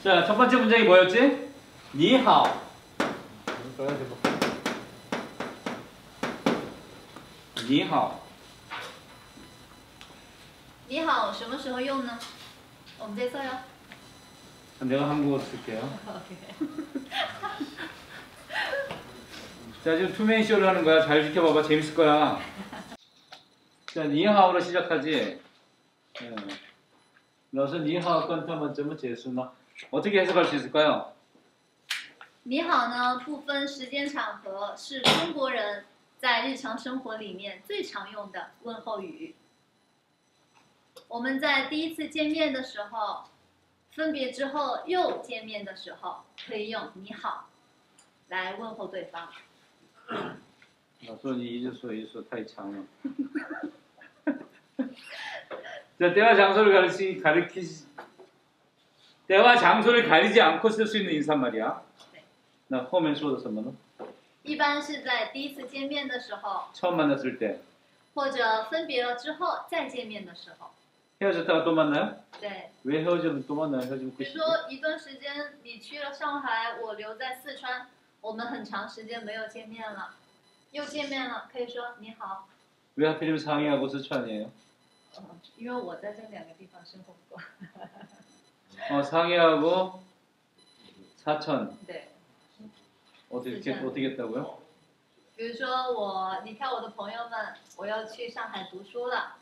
자, 첫 번째 문장이 뭐였지? 니하오. 니하오. 你好什么时候用呢？我们再써요. 내가 한국어 쓸게요. 오케이. 자, 지금 투맨쇼를 하는 거야. 잘 지켜봐봐. 재밌을 거야. 자, 니하오로 시작하지. 그래서 니하오 건타만점은 재수나 어떻게 해석할 수 있을까요? 你好呢，不分时间场合，是中国人在日常生活里面最常用的问候语。我们在第一次见面的时候，分别之后又见面的时候，可以用你好来问候对方。我说你一直说一说太长了。 자, 때와 장소를 때와 장소를 가리지 않고 쓸 수 있는 인사말이야. 那后面说的什么呢？一般是在第一次见面的时候， 처음 만났을 때， 或者分别了之后再见面的时候。 헤어졌다가 또 만나요? 对， 왜 헤어지면 또 만나요? 헤어지면 比如 끝이지. 说一段时间你去了上海，我留在四川，我们很长时间没有见面了，又见面了，可以说你好。 왜 하필이면 상해하고 스촨이에요? 因为我在这两个地方生活过。 상해하고 사천 对， 어떻게 했다고요? 比如说你看我的朋友们，我要去上海读书了，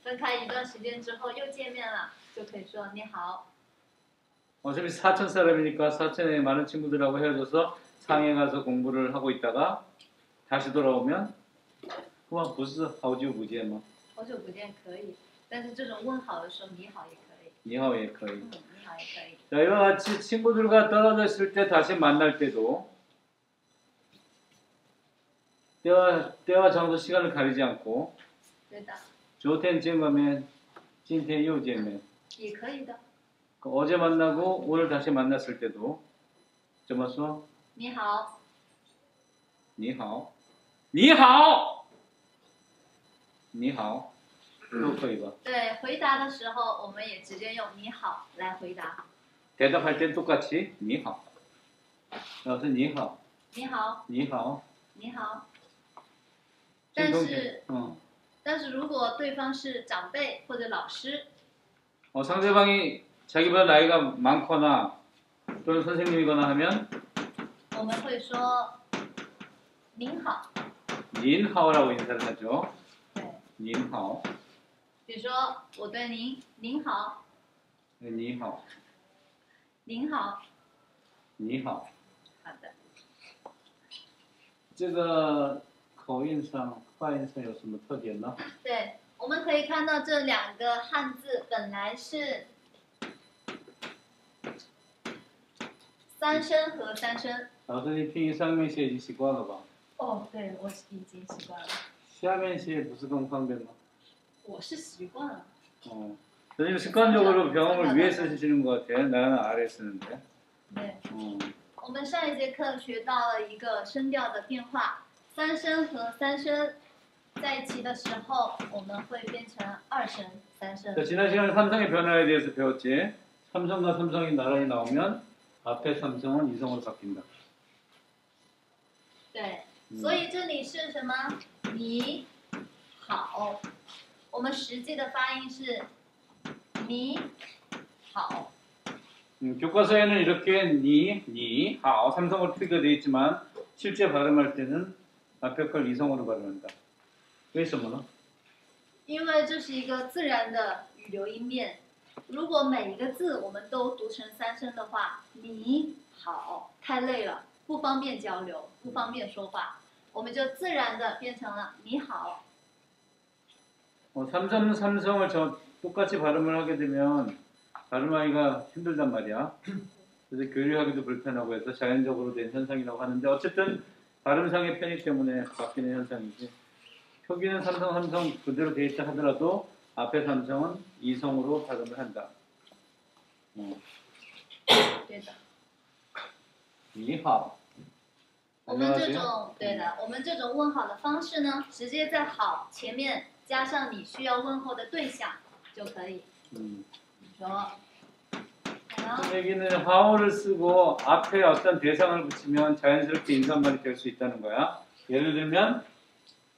分开一段时间之后又见面了，就可以说你好。 어차피 사천 사람이니까 사천에 많은 친구들하고 헤어져서 상해 가서 공부를 하고 있다가 다시 돌아오면 그만 不是好久不见吗？好久不见可以，但是这种问好的时候，你好也可以。 니하오也可以. 你好也可以。 자, 이와 같이 친구들과 떨어져 있을 때 다시 만날 때도 때와 장소 시간을 가리지 않고 对的，昨天见过面今天又见面也可以的。 어제 만나고 오늘 다시 만났을 때도怎么说?你好，你好你好你好都可以吧?对，回答的时候我们也直接用你好来回答。 대답할 땐 똑같이 你好 그래서 你好你好，你好你好。但是，但是如果对方是长辈或者老师， 상대방이 자기보다 나이가 많거나 또는 선생님이거나 하면 我们会说您好。 닌하오라고 인사를 하죠. 对， 닌하오 比如说我对您好， 니하오 您好。 니하오 好的。这个口音上发音上有什么特点呢？对，我们可以看到这两个汉字本来是三声和三声。 老师，你拼音上面写已经习惯了吧？哦，对，我已经习惯了。下面写不是更方便吗？我是习惯了。 선생님 습관적으로 병음을 위에 쓰시는 것 같아. 나는 아래 쓰는데. 对。我们上一节课学到了一个声调的变化，三声和三声在一起的时候，我们会变成二声、三声。 자, 지난 시간에 삼성의 변화에 대해서 배웠지. 삼성과 삼성이 나란히 나오면 앞에 삼성은 이성으로 바뀐다. 对，所以这里是什么？你好，我们实际的发音是你好。 교과서에는 이렇게 니, 하오, 삼성으로 표기가 되어 있지만 실제 발음할 때는 앞에 걸 이성으로 발음한다. 왜什么呢?因为这是一个自然的语流音变，如果每一个字我们都读成三声的话，你好太累了，不方便交流，不方便说话，我们就自然的变成了你好。 삼성을 똑같이 발음을 하게 되면 발음하기가 힘들단 말이야. 그래서 교류하기도 불편하고 해서 자연적으로 된 현상이라고 하는데 어쨌든 발음상의 편의 때문에 바뀌는 현상이지. 표기는 삼성 그대로 돼 있다 하더라도 앞에 삼성은 이성으로 발음을 한다. 对的。 你好。我们这种对的，我们这种问好的方式呢，直接在好前面加上你需要问候的对象就可以。 说好， 여기는 how를 쓰고 앞에 어떤 대상을 붙이면 자연스럽게 인사말이 될 수 있다는 거야. 예를 들면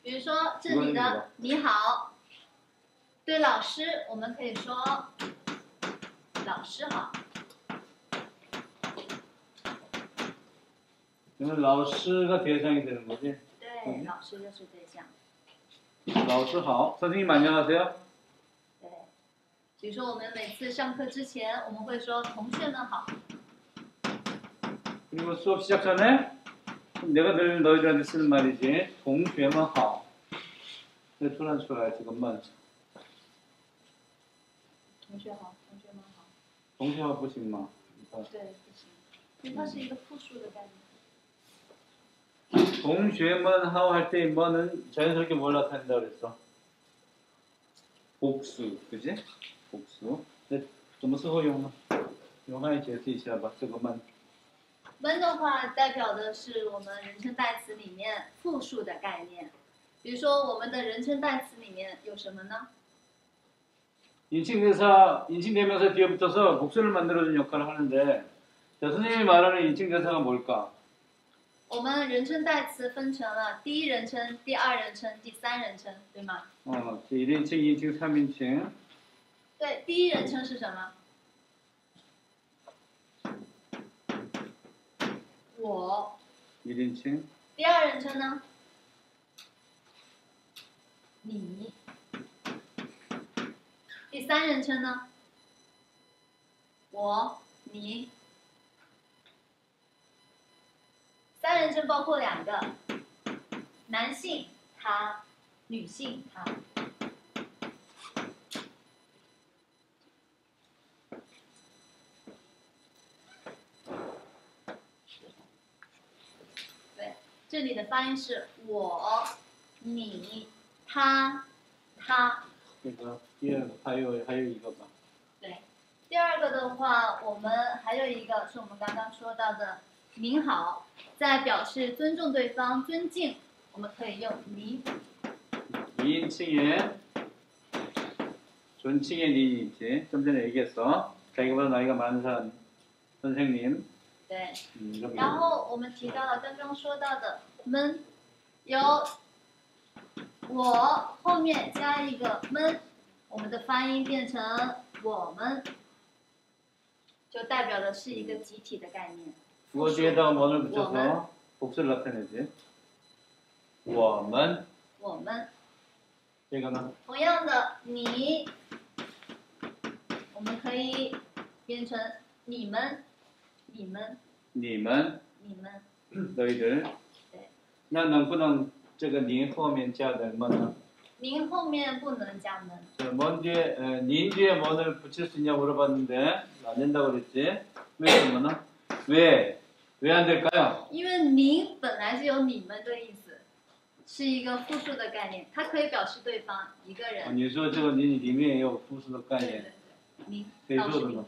比如说这里的你好，对老师我们可以说老师好。 그러면 라오스가 대상이 되는 거지. 对，老师就是对象。 라오스好. 선생님 안녕하세요. 对，比如说我们每次上课之前，我们会说同学们好。 그리고 수업 시작 전에 내가 늘 너희들한테 쓰는 말이지. 동学们好. 근데 突然出来这个们.同学好，同学们好。 동시화不行吗?对，不行，因为它是一个复数的概念。 동学们好 할 때 뭐는 자연스럽게 뭘 나타낸다 그랬어? 복수, 그지? 복수. 근데 좀 쓰고用呢? 用来解释一下吧这个们.们的话代表的是我们人称代词里面复数的概念。比如说我们的人称代词里面有什么呢？ 인칭대사, 인칭대명사 뒤에 붙어서 복수를 만들어주는 역할을 하는데 자, 선생님이 말하는 인칭대사가 뭘까? 我们人称代词分成了第一人称、第二人称、第三人称，对吗？ 1인칭, 2인칭, 3인칭. 对，第一人称是什么？我。 1인칭. 第二人称呢？你。第三人称呢？我、你。三人称包括两个，男性他，女性她。对，这里的发音是我、你、他、他。 그러니까 하요 이거 봐. 对，第二个的话，我们还有一个是我们刚刚说到的“您好”，在表示尊重对方、尊敬，我们可以用“你”。 2인칭에 존칭의 니 있지. 좀 전에 얘기했어. 자기보다 나이가 많은 사람 선생님. 对， 이런 然后我们提到了刚刚说到的“们”，有我后面加一个“们”，我们的发音变成“我们”，就代表的是一个集体的概念。 주어 뒤에다가 뭐를 붙여서 복수를 나타내지. 我们我们。 这个呢?同样的，你，我们可以变成你们，你们， 님은 你们。 너희들. 对，那能不能这个님后面加的么呢?您后面不能加们。 먼 뒤에 님 뒤에 뭐를 붙일 수 있냐고 물어봤는데 안 된다고 그랬지. 왜 그러면은? 왜 안 될까요? 因为您本来是有你们的意思，是一个复数的概念，它可以表示对方一个人。你说这个你里面也有复数的概对对念，对，您谁倒是您，做的呢？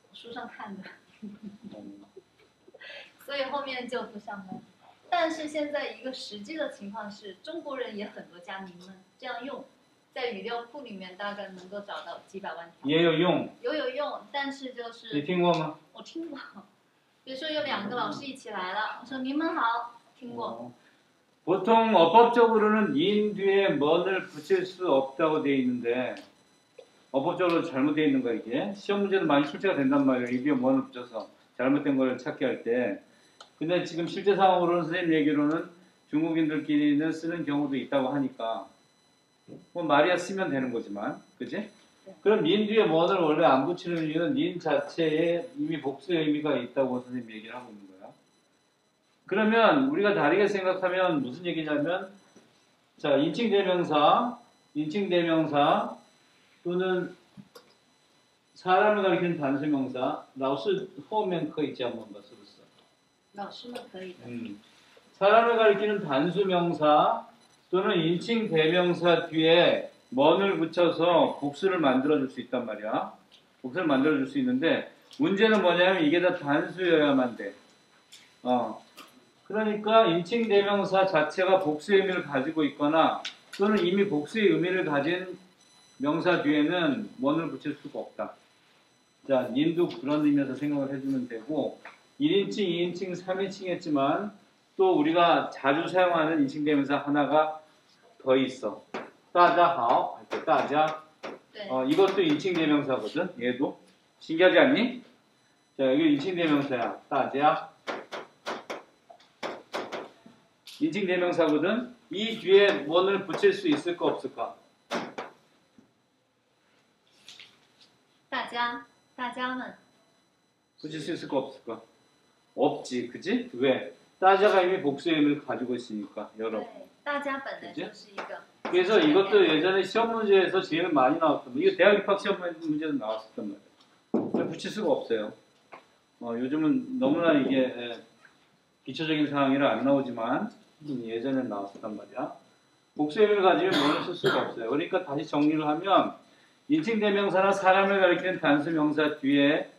我书上看的，所以后面就不上们。但是现在一个实际的情况是，中国人也很多加您们这样用，在语料库里面大概能够找到几百万条。也有用，有用，但是就你是听过吗？我听过，比如说有两个老师一起来了，我说你们好，听过。 보통 어법적으로는 님 뒤에 뭐를 붙일 수 없다고 돼 있는데 어법적으로 잘못되어 있는 거야 이게. 시험 문제도 많이 출제가 된단 말이에요. 이 뒤에 뭐를 붙여서 잘못된 걸 찾게 할 때. 근데 지금 실제 상황으로는 선생님 얘기로는 중국인들끼리는 쓰는 경우도 있다고 하니까 뭐 말이야 쓰면 되는 거지만, 그지? 그럼 닌 뒤에 뭐를 원래 안 붙이는 이유는 닌 자체에 이미 복수의 의미가 있다고 선생님 얘기를 하고 있는 거야. 그러면 우리가 다르게 생각하면 무슨 얘기냐면, 자, 인칭대명사 또는 사람을 가리키는 단수명사, 老师后面可以加吗？是不是？老师们可以的。 사람을 가리키는 단수명사 또는 인칭대명사 뒤에 뭔을 붙여서 복수를 만들어줄 수 있단 말이야. 복수를 만들어줄 수 있는데 문제는 뭐냐면 이게 다 단수여야만 돼. 그러니까 인칭대명사 자체가 복수의 의미를 가지고 있거나 또는 이미 복수의 의미를 가진 명사 뒤에는 뭔을 붙일 수가 없다. 자, 님도 그런 의미에서 생각을 해주면 되고 1인칭, 2인칭, 3인칭 했지만 또 우리가 자주 사용하는 인칭 대명사 하나가 더 있어. 大家好, 할 때 大家. 네. 이것도 인칭 대명사거든. 얘도. 신기하지 않니? 자, 여기 인칭 대명사야. 大家. 인칭 대명사거든. 이 뒤에 뭐를 붙일 수 있을까 없을까? 大家们 붙일 수 있을까 없을까? 없지, 그지? 왜? 따자가 이미 복수의 의미를 가지고 있으니까 여러분. 对，大家本来就是一个 그래서 이것도 예전에 시험 문제에서 제일 많이 나왔던 거. 이거 대학 입학 시험 문제도 나왔었단 말이에요. 붙일 수가 없어요. 요즘은 너무나 이게 기초적인 상황이라 안 나오지만 예전에 나왔었단 말이야. 복수의 의미를 가지면 뭐를 쓸 수가 없어요. 그러니까 다시 정리를 하면 인칭 대명사나 사람을 가리키는 단수 명사 뒤에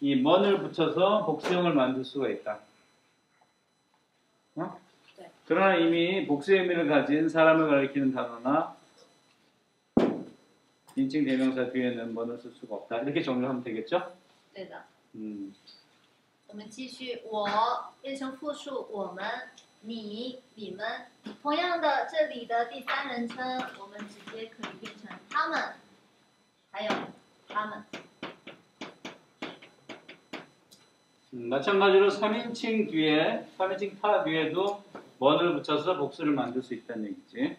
이 먼을 붙여서 복수형을 만들 수가 있다. 네. 그러나 이미 복수의 의미를 가진 사람을 가리키는 단어나 인칭 대명사 뒤에는 먼을 쓸 수가 없다. 이렇게 정리를 하면 되겠죠? 对的。 음. 我们继续，我变成复数，我们、你、你们。同样的，这里的第三人称，我们直接可以变成他们，还有他们。 마찬가지로 3인칭 뒤에, 3인칭 타 뒤에도 먼을 붙여서 복수를 만들 수 있다는 얘기지.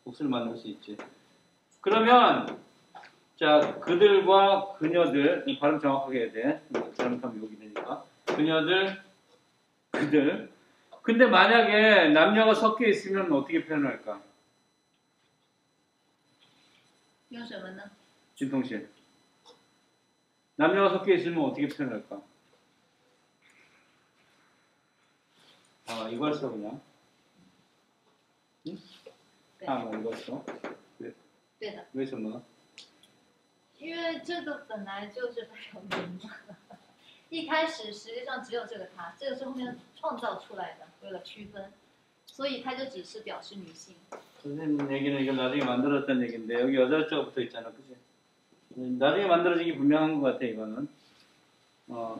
복수를 만들 수 있지. 그러면 자, 그들과 그녀들, 이 발음 정확하게 해야 돼. 잘못하면 욕이 되니까. 그녀들, 그들. 근데 만약에 남녀가 섞여 있으면 어떻게 표현할까? 用什么呢？ 진통실. 남녀가 섞여 있으면 어떻게 표현할까? 이걸 써 그냥. 응? 네. 이걸 써. 对的，为什么呢？因为这个本来就是代表人嘛。一开始实际上只有这个它，这个是后面创造出来的，为了区分，所以它就只是表示女性。 선생님 얘기는 이걸 나중에 만들었다는 얘기인데 여기 여자 자가 붙어 있잖아, 그지? 나중에 만들어지기 분명한 것 같아 이거는.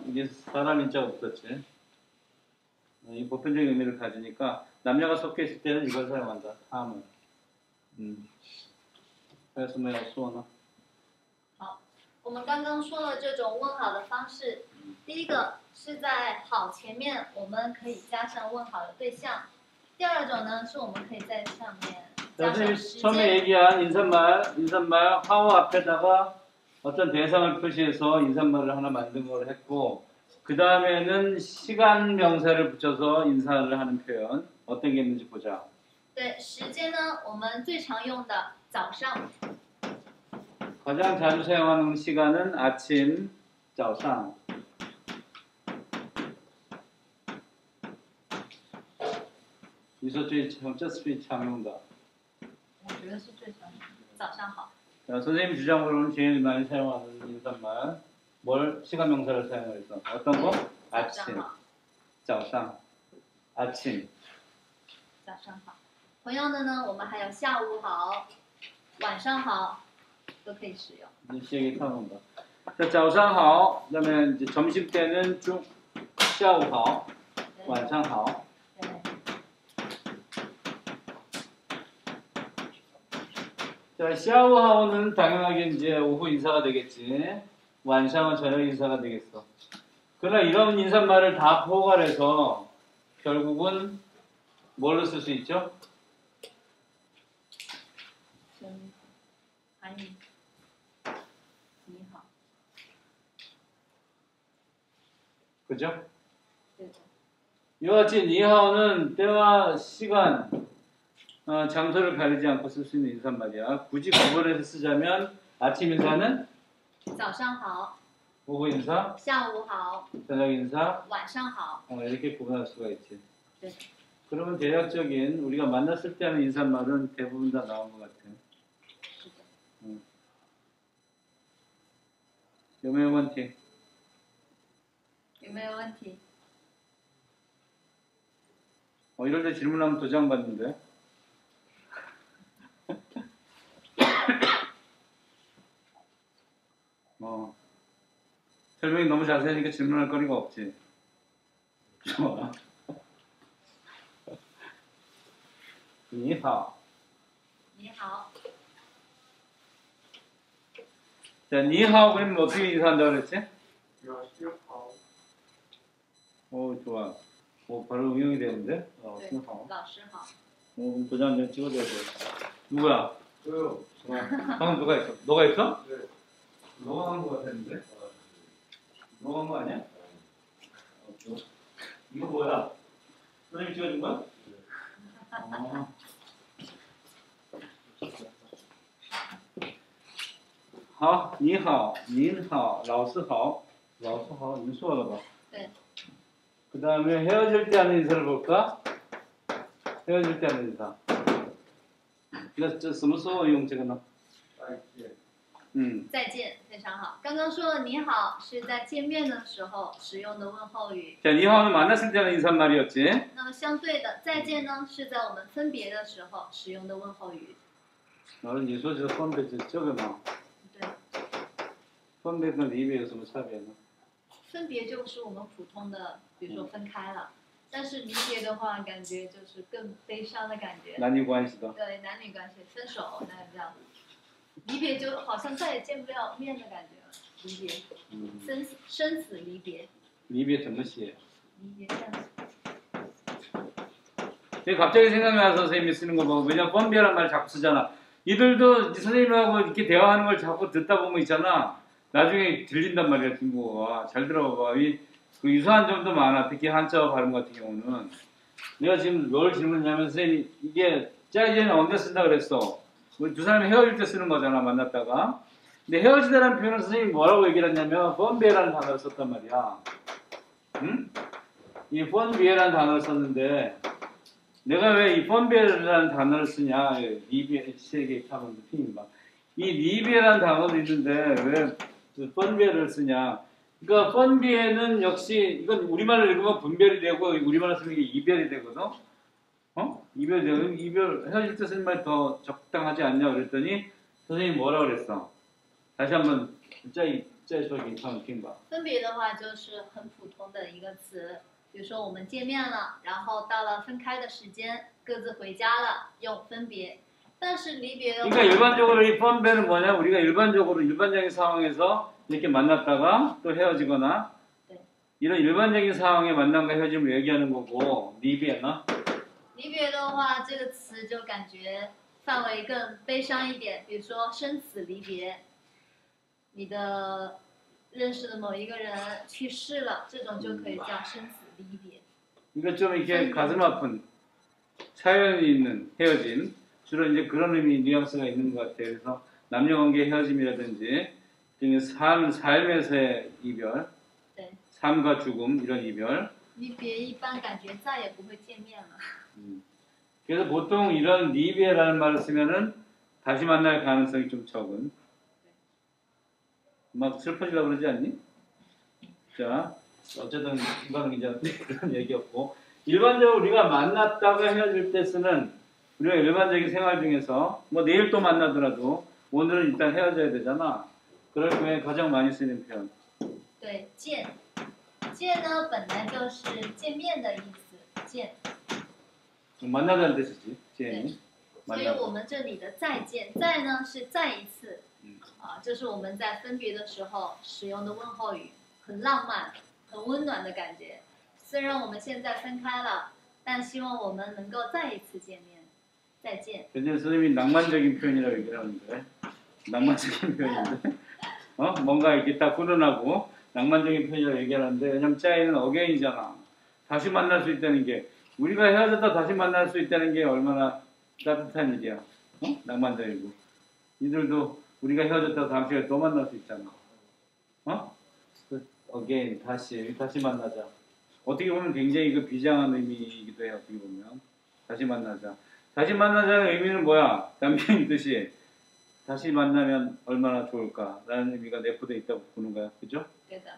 이게 사람 인자가 붙었지. 이 보편적인 의미를 가지니까 남녀가 섞여 있을 때는 이걸 사용한다. 다음은. 그래서 뭐 수어나? 我们刚刚说了这种问好的方式，第一个是在好前面我们可以加上问好的对象，第二种呢是我们可以在上面加上 선생님 时 처음에 间。 얘기한 인사말 how 앞에다가 어떤 대상을 표시해서 인사말을 하나 만든 걸 했고 그 다음에는 시간 명사를 붙여서 인사를 하는 표현 어떤 게 있는지 보자. 对，时间呢，我们最常用的早上， 가장 자주 사용하는 시간은 아침, 早上. 여기서最常用的. 我觉得是最常用的。早上好， 자, 선생님 주장으로는 제일 많이 사용하는 인사말 뭘 시간 명사를 사용해서 어떤 거? 早 아침, 上好， 早上, 아침. 早上好。同样的呢，我们还有下午好、晚上好，都可以使用。 이제 시작이 타는다. 자, 早上好. 그다음에 이제 점심 때는 下午好, 对晚上好. 对 자, 下午好는 당연하게 이제 오후 인사가 되겠지. 晚上은 저녁 인사가 되겠어. 그러나 이런 인사말을 다 포괄해서 결국은 뭘로 쓸 수 있죠? 真韩语，你好， 그죠? 对的， 이와 같이 니하오는 때와 시간, 장소를 가리지 않고 쓸 수 있는 인사말이야. 굳이 구분해서 쓰자면 아침 인사는 早上好， 오후 인사, 下午好， 저녁 인사, 晚上好， 이렇게 구분할 수가 있지. 네. 그러면 대략적인 우리가 만났을 때 하는 인사말은 대부분 다 나온 것 같아. 是的。 有没有问题?有没有问题？ 이럴 때 질문하면 도장 받는데. 설명이 너무 자세하니까 질문할 거리가 없지. 좋아. 니하오. 你好， 자, 니하오 그러면 어떻게 인사한다고 그랬지? 오, 좋아. 오, 바로 응용이 되는데? 对 니하오. 老师好， 오, 도장 좀 찍어줘야 돼. 누구야? 저요. 방금 누가 있어? 너가 있어? 네. 너가 한 거 같았는데? 너가 한 거 아니야? 이거 뭐야? 선생님 찍어준 거야? 어. 好，你好，您好，老师好，老师好，已经说了吧？ 네. 그 다음에 헤어질 때 하는 인사를 볼까? 헤어질 때 하는 인사. 이거这什么时候用这个呢？再见，非常好。刚刚说的你好是在见面的时候使用的问候语， 자, 니하오는 만났을 때 하는 인사말이었지. 那么相对的再见呢是在我们分别的时候使用的问候语。 나는你说这分别这个嘛，对，分别跟离别有什么差别呢？分别就是我们普通的，比如说分开了，但是离别的话，感觉就是更悲伤的感觉。 男女关系的。对，男女关系分手那这样，离别就好像再也见不了面的感觉了。离别，生死离别，离别怎么写？离别这样子。 제가 갑자기 생각나서 선생님이 쓰는 거 보고 왜냐면 뻔비라는 말 자꾸 쓰잖아. 이들도 선생님하고 이렇게 대화하는 걸 자꾸 듣다 보면 있잖아. 나중에 들린단 말이야, 중국어가. 잘 들어봐봐. 그 유사한 점도 많아. 특히 한자어 발음 같은 경우는. 내가 지금 뭘 질문했냐면 선생님 이게 짜이제는 언제 쓴다 그랬어? 우리 두 사람이 헤어질 때 쓰는 거잖아, 만났다가. 근데 헤어지다라는 표현을 선생님이 뭐라고 얘기를 했냐면 뻔비라는 단어를 썼단 말이야. 응? 이 뻔비라는 단어를 썼는데 내가 왜 이 뻔비라는 단어를 쓰냐? 리비에 세계 타면 핑인가? 이 리비에라는 단어도 있는데 왜 뻔비를 쓰냐? 그러니까 뻔비에는 역시 이건 우리말을 읽으면 분별이 되고 우리말을 쓰는 게 이별이 되거든. 어? 이별이 되고 이별 헤어질 때 쓰는 말이 더 적당하지 않냐 그랬더니 선생님이 뭐라 그랬어? 다시 한번 짜이 저기 타면 핑봐. 分别的话就是很普通的一个词，比如说我们见面了，然后到了分开的时间，各自回家了，用分别。但是离别的话， 그러니까 일반적으로 이 뻔배는 뭐냐? 우리가 일반적으로 일반적인 상황에서 이렇게 만났다가 또 헤어지거나 네. 이런 일반적인 상황에 만남과 헤어짐을 얘기하는 거고 리비에나 离别的话，这个词就感觉范围更悲伤一点，比如说生死离别，你的认识的某一个人去世了，这种就可以叫生死离别。 이거 좀 이렇게 가슴 아픈 사연이 있는 헤어짐 주로 이제 그런 의미 뉘앙스가 있는 것 같아요. 그래서 남녀관계 헤어짐이라든지 삶에서의 이별, 네. 삶과 죽음 이런 이별. 离别一般感觉再也不会见面了。 그래서 보통 이런 리비에라는 말을 쓰면은 다시 만날 가능성이 좀 적은. 막 슬퍼지려고 그러지 않니? 자, 어쨌든 이거는 이제 그런 얘기였고 일반적으로 우리가 만났다가 헤어질 때 쓰는 우리가 일반적인 생활 중에서 뭐 내일 또 만나더라도 오늘은 일단 헤어져야 되잖아. 그럴 경우에 가장 많이 쓰는 표현. 对，见，见呢本来就是见面的意思，见。 만나다는 뜻이지. 제니. 所以我们这里的再见，再呢是再一次，这是我们在分别的时候使用的问候语，很浪漫、很温暖的感觉。虽然我们现在分开了，但希望我们能够再一次见面，再见。 근데 선생님이 낭만적인 표현이라고 얘기를 하는데 낭만적인 표현인데 뭔가 이렇게 딱 훈훈하고 낭만적인 표현이라고 얘기하는데 왜냐면 짜이는 어게인이잖아. 다시 만날 수 있다는 게 우리가 헤어졌다 다시 만날 수 있다는 게 얼마나 따뜻한 일이야. 낭만적이고 이들도 우리가 헤어졌다 다음 시간에 또 만날 수 있잖아. 어게인 다시 만나자. 어떻게 보면 굉장히 그 비장한 의미이기도 해요. 어떻게 보면 다시 만나자. 다시 만나자는 의미는 뭐야? 남편의 뜻이 다시 만나면 얼마나 좋을까라는 의미가 내포되어 있다고 보는 거야. 그죠? 对的，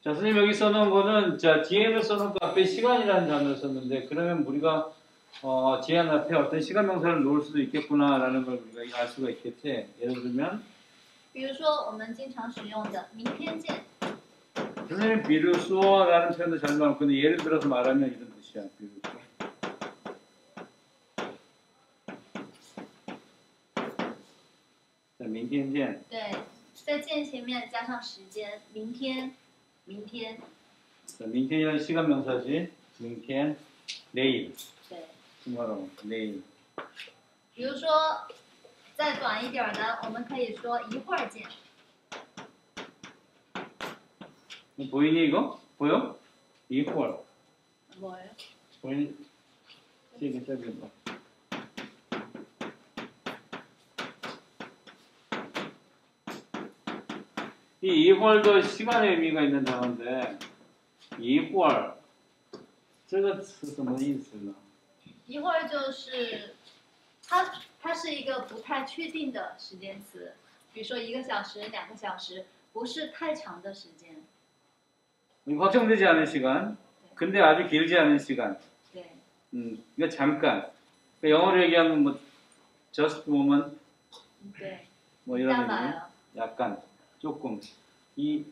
자, 선생님 여기 써놓은 거는 자 DM을 써놓고 앞에 시간이라는 단어를 썼는데 그러면 우리가 제한 앞에 어떤 시간 명사를 놓을 수도 있겠구나라는 걸 우리가 알 수가 있겠지. 예를 들면 比如说我们经常使用的明天见， 선생님 비루소라는 표현도 잘 나오고 근데 예를 들어서 말하면 이런 뜻이야. 비루소. 자, 明天见.对，在见前面加上时间，明天，明天， 자, 明天이라는 시간 명사지. 明天, 내일. 对。 뭐라고? 내일. 比如说再短一点儿的，我们可以说一会儿见。 보이니 이거? 보여? 一会儿. 뭐예요? 보이니? 세게 짧게 봐. 이 一会儿도 시간의 의미가 있는 단어인데 一会儿这个词什么意思呢？一会儿就是它是一个不太确定的时间词，比如说1个小时、2个小时，不是太长的时间。 확정되지 않은 시간, 근데 아주 길지 않은 시간. 对， 이거 잠깐. 그러니까 영어로 얘기하면 뭐 just moment, 对， 뭐 明 이런 白 의미. 了， 약간, 조금. 이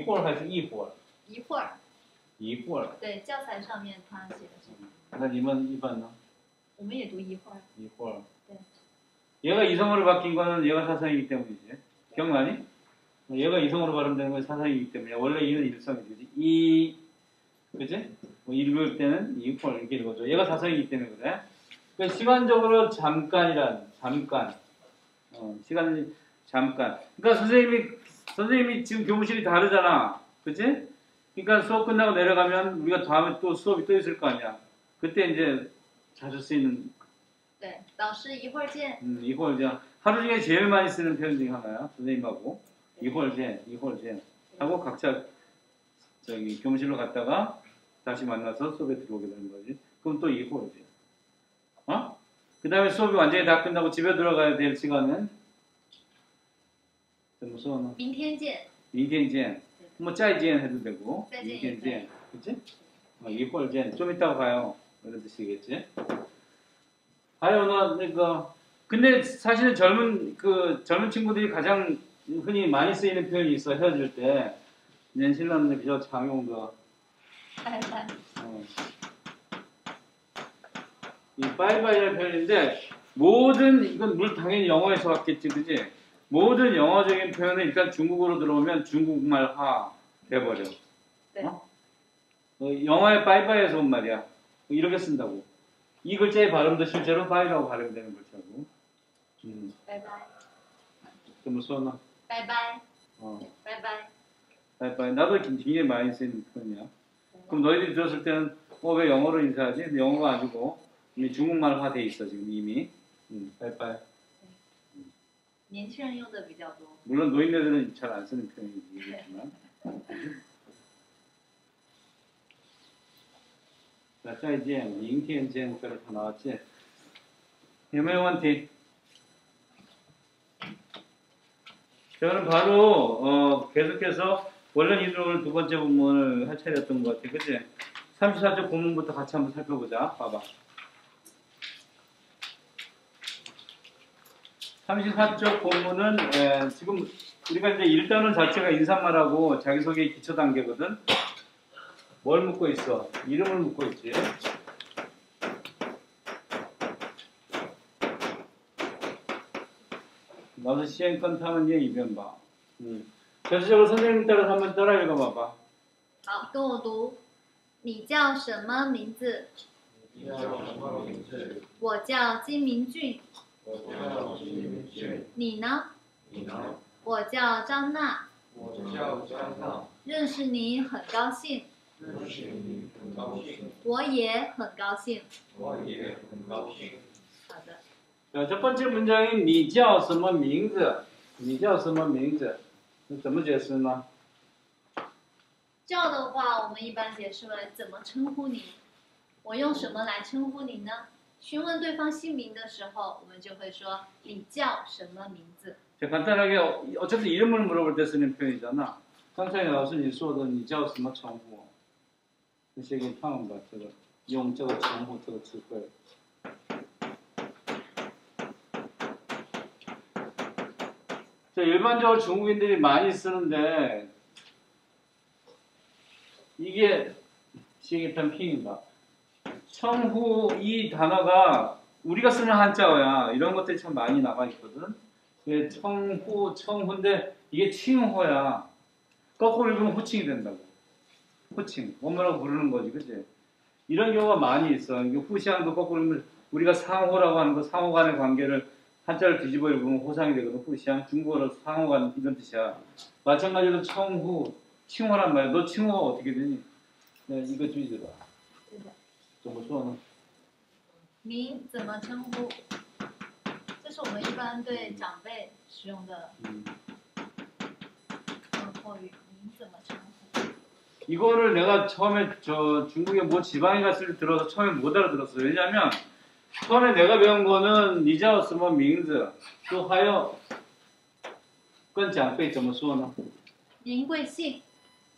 会儿还是一会儿?一会儿。一会儿.对，教材上面它写的是， 나 니만 이반나? 我们也读一会儿。一会儿. 네. 얘가 이성으로 바뀐 거는 얘가 사상이기 때문이지. 기억나니? 얘가 이성으로 발음되는 건 사상이기 때문에 원래 이는 일성이 되지. 이, 그지? 뭐 읽을 때는 이퀄 이렇게 읽어줘. 얘가 사상이기 때문에 그래. 그러니까 시간적으로 잠깐. 시간 잠깐. 그러니까 선생님이 지금 교무실이 다르잖아. 그지? 그러니까 수업 끝나고 내려가면 우리가 다음에 또 수업이 또 있을 거 아니야. 그때 이제 자주 쓰이는. 对，老师一会儿见。 이퀄 이제 하루 중에 제일 많이 쓰는 표현 중에 하나야. 선생님하고. 一会儿见 하고 각자 저기 교무실로 갔다가 다시 만나서 수업에 들어오게 되는 거지. 그럼 또 一会儿见. 어? 그 다음에 수업이 완전히 다 끝나고 집에 들어가야 될 시간은 怎么说呢?明天见。明天见. 뭐 再见 해도 되고 再见明天见. 그치? 一会儿见. 좀 이따가 봐요. 이런 뜻이겠지? 봐요, 근데 사실은 젊은 친구들이 가장 흔히 많이 쓰이는 표현이 있어. 헤어질 때. 年轻人比较常用的 拜拜。 이 바이바이라는 표현인데 이건 물 당연히 영어에서 왔겠지, 그지? 모든 영어적인 표현은 일단 중국어로 들어오면 중국말화 돼버려. 네. 영어의 바이바이에서 온 말이야. 이렇게 쓴다고. 이 글자의 발음도 실제로 바이라고 발음되는 글자고. 拜拜。怎么说呢? 拜拜。拜拜。 바이바이. 나도 굉장히 많이 쓰는 표현이야. 그럼 너희들이 들었을 때는 왜 영어로 인사하지? 근데 영어가 아니고 이미 중국말화 돼 있어 지금 이미. 바이바이. 年轻人用的比较多。 물론 노인네들은 잘 안 쓰는 표현이지만. 자, 再见,明天见까지 다 나왔지? 有没有问题? 자, 그럼 바로 계속해서 원래 이론을 두 번째 본문을 할 차례였던 것 같아, 그치? 34쪽 본문부터 같이 한번 살펴보자. 봐봐. 34쪽 본문은 지금 우리가 이제 1단원 자체가 인사말하고 자기소개 기초 단계거든. 뭘 묻고 있어? 이름을 묻고 있지. 나도 시행권 타면 얘 이변 봐. 전체적으로 선생님 따라서 한번 따라 읽어봐봐. 好，跟我读。你叫什么名字？我叫金明俊。你呢？我叫张娜。认识你很高兴。我也很高兴。好的。 자, 첫 번째 문장인 你叫什么名字?你叫什么名字?怎么解释呢?叫的话，我们一般解释为怎么称呼你。我用什么来称呼你呢？询问对方姓名的时候，我们就会说你叫什么名字。 자, 간단하게 어차피 이름을 물어볼 때 쓰는 표현이잖아. 刚才老师你说的你叫什么称呼?这些个唱吧，这个用这个称呼这个词汇。 자, 자, 일반적으로 중국인들이 많이 쓰는데 이게 시기탄 핑인가? 청후 이 단어가 우리가 쓰는 한자어야. 이런 것들이 참 많이 나가 있거든. 청후, 청후인데 이게 칭호야. 거꾸로 읽으면 호칭이 된다고. 호칭. 엄마라고 부르는 거지, 그치? 이런 경우가 많이 있어. 이게 후시앙도 거꾸로 읽으면 우리가 상호라고 하는 거, 상호 간의 관계를 한자를 뒤집어 읽으면 호상이 되거든. 후시앙. 중국어로 상호 간 이런 뜻이야. 마찬가지로 청후, 칭호란 말이야. 너 칭호가 어떻게 되니? 네, 이거 주의해라. 怎么说呢？您怎么称呼？这是我们一般对长辈使用的问候语。您怎么称呼？ 이거를 내가 처음에 저 중국에 뭐 지방에 갔을 때 들어서 처음에 못 알아들었어. 왜냐면 처음에 내가 배운 거는 니자오스뭐 밍즈 또 하여 跟长辈怎么说呢？您贵姓？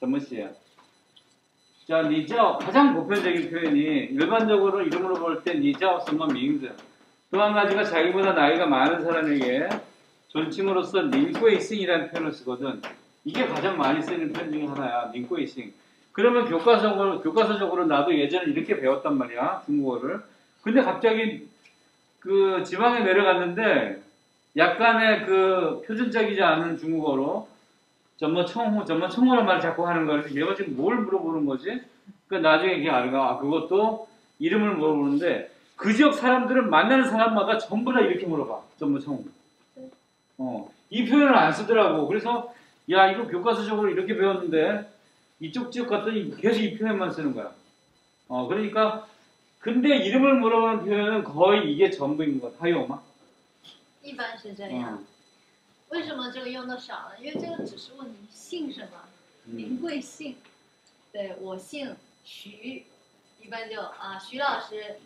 怎么写？ 자, 니자오 가장 보편적인 표현이 일반적으로 이름으로 볼 때 니자오스뭐 밍즈 또 한 가지가 자기보다 나이가 많은 사람에게 존칭으로서 닝꼬이싱이라는 표현을 쓰거든. 이게 가장 많이 쓰는 표현 중에 하나야. 닝꼬이싱. 그러면 교과서적으로 나도 예전에 이렇게 배웠단 말이야. 중국어를. 근데 갑자기 그 지방에 내려갔는데 약간의 그 표준적이지 않은 중국어로 점뭐 청호란 말을 자꾸 하는 거야. 그래서 얘가 지금 뭘 물어보는 거지? 그 나중에 이게 알가. 아, 그것도 이름을 물어보는데 그 지역 사람들은 만나는 사람마다 전부 다 이렇게 물어봐. 점뭐 청호. 이 표현을 안 쓰더라고. 그래서 야, 이거 교과서적으로 이렇게 배웠는데 이쪽 지역 갔더니 계속 이 표현만 쓰는 거야. 그러니까 근데 이름을 물어보는 표현은 거의 이게 전부인 것 같아. 하요마? 一般是这样。为什么这个用的少呢？因为这个只是问你姓什么，您贵姓？对，我姓徐，一般就徐老师，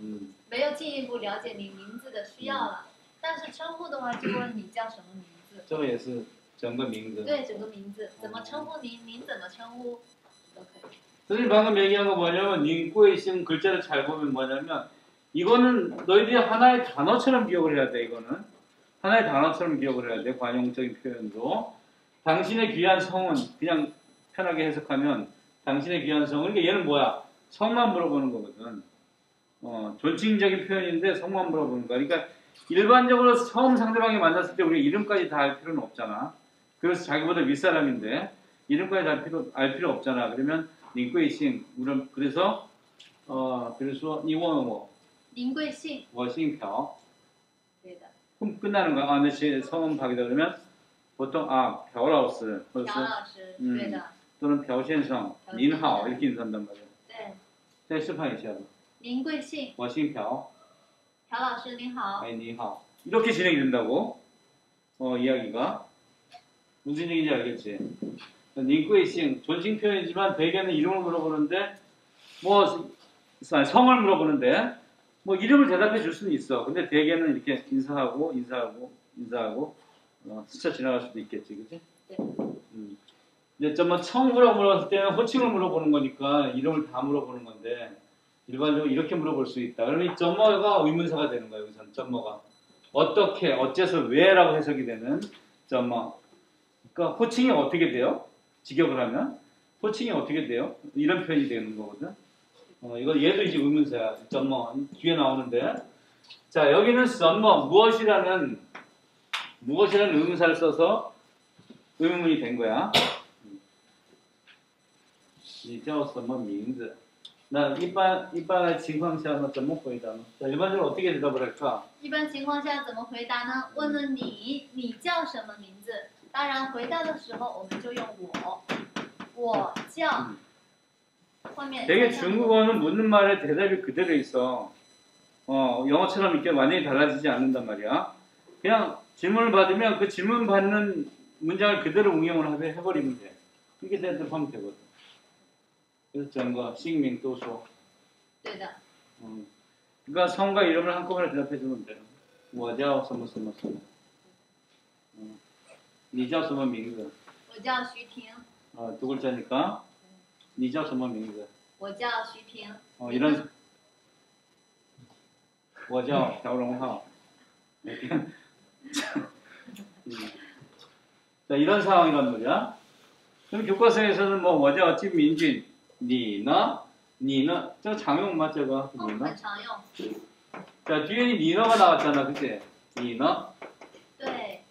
没有进一步了解你名字的需要了。但是称呼的话，就问你叫什么名字。这个也是整个名字。对，整个名字，怎么称呼您？您怎么称呼？都可以。 선생님 방금 얘기한 거 뭐냐면 닝꼬이싱 글자를 잘 보면 뭐냐면 이거는 너희들이 하나의 단어처럼 기억을 해야 돼. 이거는 하나의 단어처럼 기억을 해야 돼. 관용적인 표현도 당신의 귀한 성은 그냥 편하게 해석하면 당신의 귀한 성은 그러니까 얘는 뭐야? 성만 물어보는 거거든. 존칭적인 표현인데 성만 물어보는 거야. 그러니까 일반적으로 처음 상대방이 만났을 때 우리 이름까지 다 알 필요는 없잖아. 그래서 자기보다 윗사람인데 이름까지 알 필요 없잖아. 그러면 您贵姓? 그래서 比如说你问我您贵姓? 我姓朴. 对的. 그럼 끝나는 거야. 아, 내 성은 박이다. 그러면 보통朴老师, 朴老师, 对的. 또는朴先生, 您好 이렇게 인사한단 말이야. 네. 再示范一下吧.您贵姓?我姓朴. 朴老师您好. 아니, 你好. 이렇게 진행이 된다고. 이야기가. 무슨 얘기인지 알겠지? 您贵姓 존칭 표현이지만 대개는 이름을 물어보는데 뭐 성을 물어보는데 뭐 이름을 대답해 줄 수는 있어. 근데 대개는 이렇게 인사하고 스쳐 지나갈 수도 있겠지, 그치? 네. 이제 좀 청후라고 물어봤을 때는 호칭을 물어보는 거니까 이름을 다 물어보는 건데 일반적으로 이렇게 물어볼 수 있다. 그러면 이 점머가 의문사가 되는 거예요. 우선 점머가 어떻게, 어째서, 왜라고 해석이 되는 점머. 그러니까 호칭이 어떻게 돼요? 직역을 하면 호칭이 어떻게 돼요? 이런 표현이 되는 거거든. 이거 얘도 이제 의문사야. 점머 뒤에 나오는데, 자 여기는 점머 무엇이라는 의문사를 써서 의문문이 된 거야. 你叫什么名字? 나 일반의 情况下呢怎么回答呢? 자, 일반적으로 어떻게 대답을 할까? 一般情况下怎么回答呢？问了你，你叫什么名字？当然，回答的时候我们就用我叫。后面 되게 중국어는 묻는 말에 대답이 그대로 있어. 영어처럼 이렇게 완전히 달라지지 않는단 말이야. 그냥 질문을 받으면 그 질문 받는 문장을 그대로 응용을 해버리면 돼. 이렇게 대답하면 되거든. 그래서 전과姓名都说. 对的. 그러니까 성과 이름을 한꺼번에 대답해주면 돼. 我叫什么什么什么. 你叫什么名字?我叫徐婷. 두 글자니까. 你叫什么名字?我叫徐婷. 이런. 我叫朴荣浩. 자, 이런 상황이란 말이야. 그럼 교과서에서는 뭐, 我叫金明俊, 你呢? 你呢? 저常用吗, 저거? 你呢?很常用。 자, 뒤에 你呢가 나왔잖아, 그치? 你呢?对，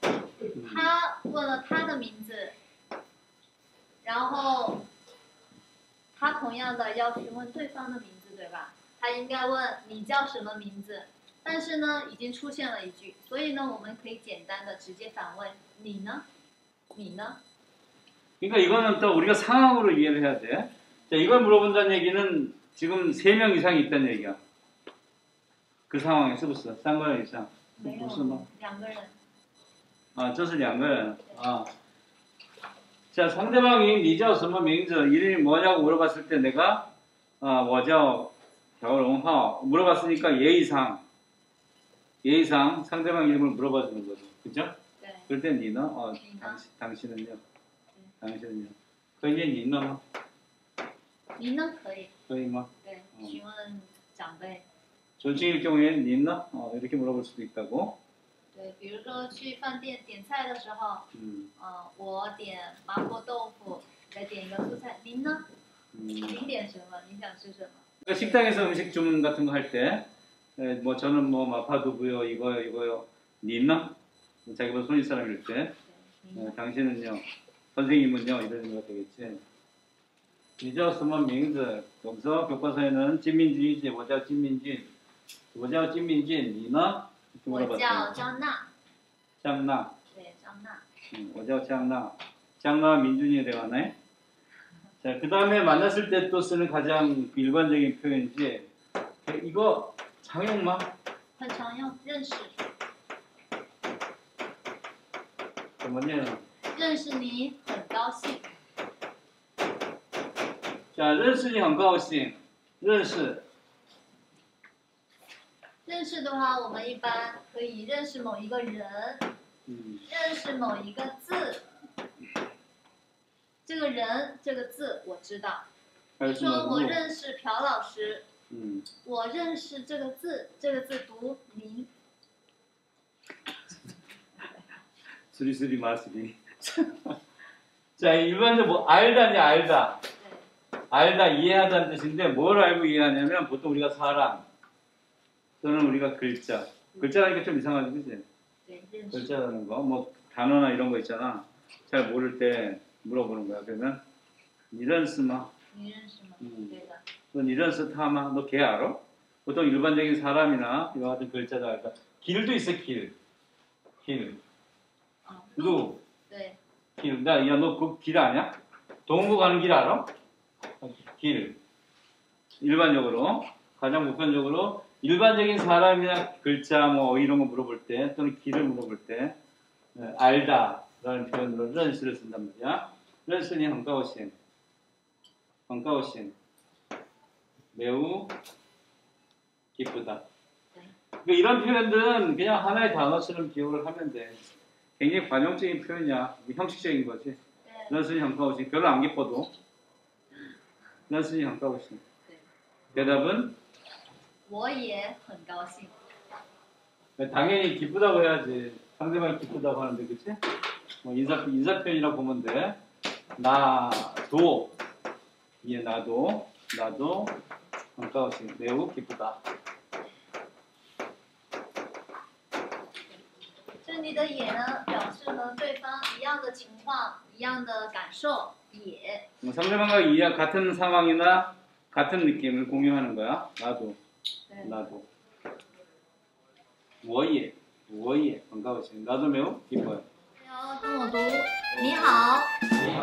他问了他的名字，然后他同样的要询问对方的名字，对吧？他应该问你叫什么名字，但是呢，已经出现了一句，所以呢，我们可以简单的直接反问你呢？你呢？ 그러니까 이거는 또 우리가 상황으로 이해를 해야 돼. 자, 이걸 물어본다는 얘기는 지금 3명 이상이 있다는 얘기야. 그 상황에 쓰고있어. 3个人 이상. 没有不是吗？两个人。 아, 这是2个人. 아. 자, 상대방이 你叫什么名字? 이름이 뭐냐고 물어봤을 때 내가 我叫朴荣浩 물어봤으니까 예의상 상대방 이름을 물어봐 주는 거죠. 그죠? 네. 그럴 땐 니는 你呢？ 당신은요? 당신은요? 可以念您了吗?您呢？可以。可以吗?对，询问长辈。 존칭일 경우에는 您呢? 이렇게 물어볼 수도 있다고. 对，比如说去饭店点菜的时候， 我点麻婆豆腐，再点一个蔬菜，您呢？您点什么？您想吃什么？ 그러니까 식당에서 음식 주문 같은 거 할 때, 뭐 저는 뭐 마파두부요, 이거요, 您呢? 자기보다 손윗 사람일 때, 对，您呢？ 당신은요, 선생님은요, 이런 거 되겠지. 你叫什么名字? 여기서 교과서에는 진민준이지, 我叫金明俊. 我叫金明俊, 你呢? 我叫张娜。 장나. 对，张娜。 我叫장나. 장나 민준이 대화네. 자, 그 다음에 만났을 때 또 쓰는 가장 일반적인 표현이지. 이거常用吗? 很常用，认识。 뭐냐? 认识你很高兴。 자, 认识你很高兴. 认识. 认识的话，我们一般可以认识某一个人，认识某一个字。这个人这个字我知道。比如说我认识朴老师，我认识这个字，这个字读您。 수리수리 마수리. 자, 일반적으로 뭐 알다냐 알다. 对， 알다 이해하다는 뜻인데 뭘 알고 이해하냐면 보통 우리가 사람 또는 우리가 글자라니까 좀 이상하지, 그치? 对，认识。 글자라는 거, 뭐 단어나 이런 거 있잖아. 잘 모를 때 물어보는 거야. 그러면 니런스마? 你认识吗？对的。 너 니런스 타마? 너 걔 알아? 보통 일반적인 사람이나 이와 같은 글자도 알까? 길도 있어, 길. 路。 루. 对。 길. 야, 너 그 길 아냐? 동부 가는 길 알아? 길. 일반적으로, 가장 보편적으로 일반적인 사람이나 글자 뭐 이런 거 물어볼 때 또는 길을 물어볼 때 알다라는 표현으로 런스를 쓴단 말이야. 런스니 한가오신. 매우 기쁘다. 그러니까 이런 표현들은 그냥 하나의 단어처럼 기억을 하면 돼. 굉장히 관용적인 표현이야. 형식적인 거지. 네. 런스니 한가오신. 별로 안 기뻐도. 런스니 한가오신. 대답은 我也很高兴。 당연히 기쁘다고 해야지. 상대방이 기쁘다고 하는데, 그치? 뭐 인사 표현이라고 보면 돼. 나도, 예, 나도 한가오신. 매우 기쁘다. 这里的也呢，表示和对方一样的情况、一样的感受，也。 뭐 상대방과 같은 상황이나 같은 느낌을 공유하는 거야. 나도. 对。 나도. 我也很高兴. 나도 매우 기뻐요. 要跟我读，你好。你